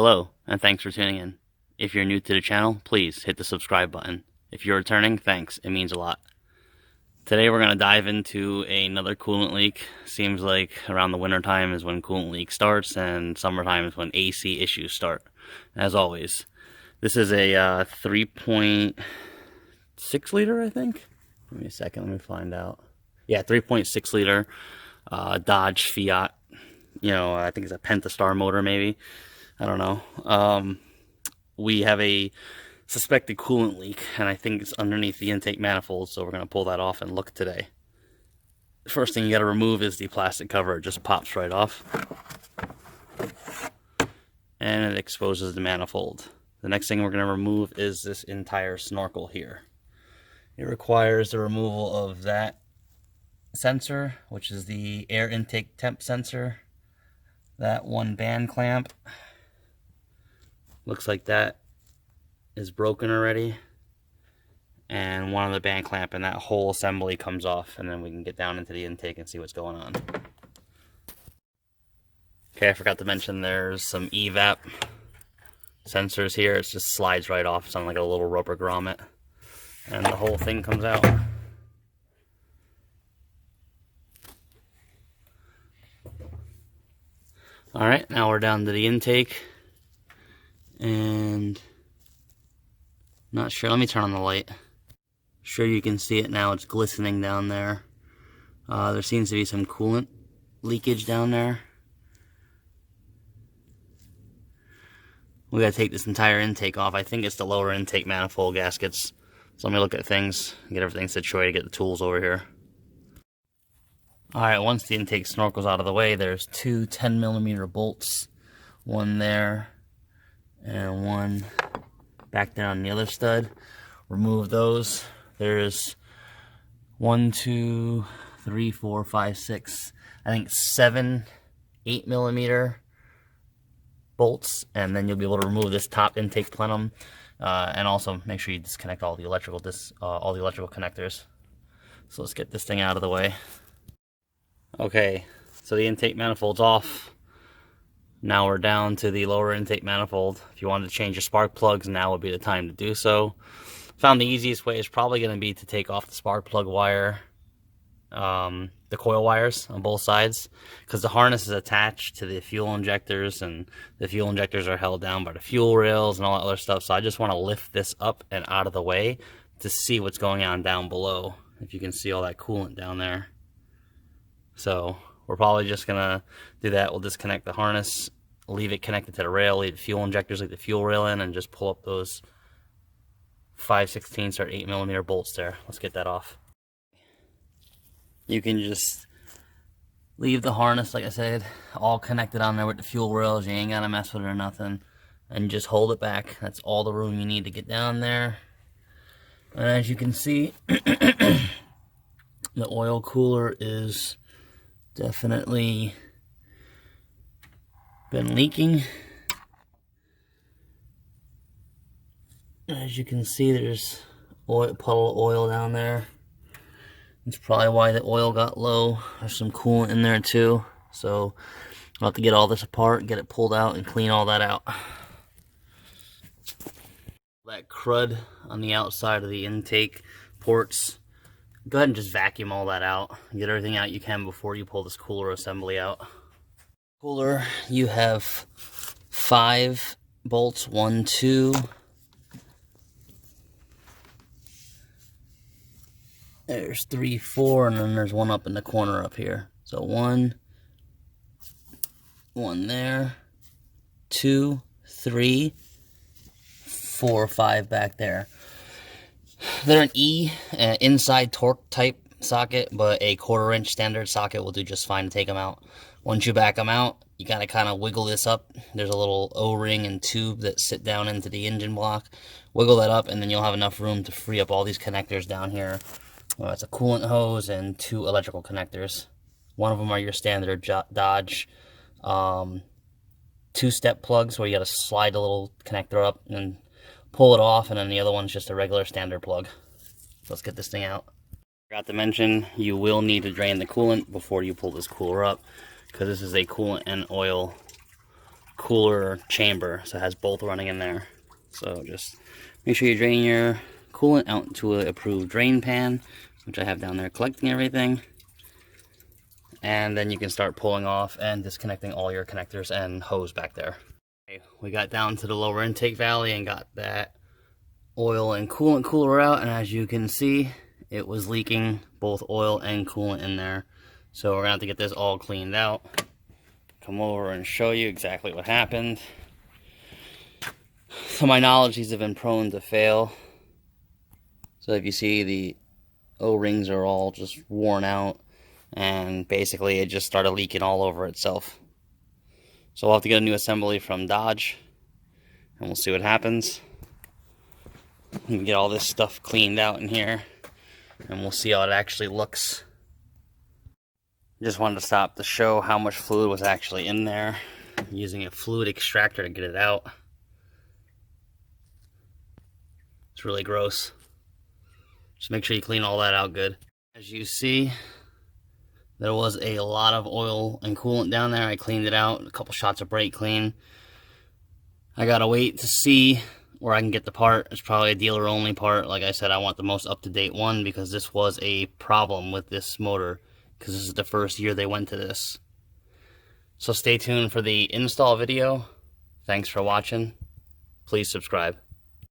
Hello, and thanks for tuning in. If you're new to the channel, please hit the subscribe button. If you're returning, thanks. It means a lot. Today we're going to dive into another coolant leak. Seems like around the winter time is when coolant leak starts, and summertime is when AC issues start. As always, this is a 3.6 liter, I think. Give me a second, let me find out. Yeah, 3.6 liter Dodge Fiat. You know, I think it's a Pentastar motor maybe. I don't know. We have a suspected coolant leak, and I think it's underneath the intake manifold, so we're going to pull that off and look today. The first thing you got to remove is the plastic cover. It just pops right off, and it exposes the manifold. The next thing we're going to remove is this entire snorkel here. It requires the removal of that sensor, which is the air intake temp sensor, that one band clamp. Looks like that is broken already, and one of the band clamp, and that whole assembly comes off, and then we can get down into the intake and see what's going on. Okay, I forgot to mention there's some evap sensors here. It just slides right off. It's on like a little rubber grommet, and the whole thing comes out. Alright, now we're down to the intake, and not sure, let me turn on the light. Sure, you can see it now, it's glistening down there. There seems to be some coolant leakage down there. We gotta take this entire intake off. I think it's the lower intake manifold gaskets. So let me look at things, get everything situated, get the tools over here. Alright, once the intake snorkel's out of the way, there's two 10mm bolts. One there, and one back there on the other stud. Remove those. There's 1, 2, 3, 4, 5, 6, I think 7 8mm bolts, and then you'll be able to remove this top intake plenum, and also make sure you disconnect all the electrical connectors. So let's get this thing out of the way. Okay, so the intake manifold's off. Now we're down to the lower intake manifold. If you wanted to change your spark plugs, now would be the time to do so. Found the easiest way is probably going to be to take off the spark plug wire, the coil wires on both sides, because the harness is attached to the fuel injectors, and the fuel injectors are held down by the fuel rails and all that other stuff. So I just want to lift this up and out of the way to see what's going on down below. If you can see all that coolant down there. So we're probably just gonna do that. We'll disconnect the harness, leave it connected to the rail, leave the fuel injectors, leave the fuel rail in, and just pull up those 5/16 or 8mm bolts there. Let's get that off. You can just leave the harness, like I said, all connected on there with the fuel rails. You ain't gotta mess with it or nothing. And just hold it back. That's all the room you need to get down there. And as you can see, the oil cooler is definitely been leaking. As you can see, there's a puddle of oil down there. It's probably why the oil got low. There's some coolant in there too. So I'll have to get all this apart, get it pulled out, and clean all that out. That crud on the outside of the intake ports, go ahead and just vacuum all that out. Get everything out you can before you pull this cooler assembly out. Cooler, you have 5 bolts, 1, 2. There's 3, 4, and then there's one up in the corner up here. So 1 there, 2, 3, 4, 5 back there. They're an inside torque type socket, but a 1/4 inch standard socket will do just fine to take them out. Once you back them out, you gotta kind of wiggle this up. There's a little O-ring and tube that sit down into the engine block. Wiggle that up, and then you'll have enough room to free up all these connectors down here. It's a coolant hose and 2 electrical connectors. One of them are your standard Dodge 2-step plugs, where you gotta slide the little connector up and pull it off, and then the other one's just a regular standard plug. Let's get this thing out. Forgot to mention, you will need to drain the coolant before you pull this cooler up, because this is a coolant and oil cooler chamber, so it has both running in there. So just make sure you drain your coolant out into an approved drain pan, which I have down there collecting everything. And then you can start pulling off and disconnecting all your connectors and hose back there. Okay, we got down to the lower intake valley and got that oil and coolant cooler out, and as you can see, it was leaking both oil and coolant in there. So we're gonna have to get this all cleaned out. Come over and show you exactly what happened. So my knowledge, these have been prone to fail. So if you see, the O-rings are all just worn out, and basically it just started leaking all over itself. So we'll have to get a new assembly from Dodge, and we'll see what happens. We can get all this stuff cleaned out in here, and we'll see how it actually looks. Just wanted to stop to show how much fluid was actually in there. I'm using a fluid extractor to get it out. It's really gross. Just make sure you clean all that out good. As you see, there was a lot of oil and coolant down there. I cleaned it out, a couple shots of brake clean. I gotta wait to see where I can get the part. It's probably a dealer only part. Like I said, I want the most up-to-date one because this was a problem with this motor, because this is the first year they went to this. So stay tuned for the install video. Thanks for watching. Please subscribe.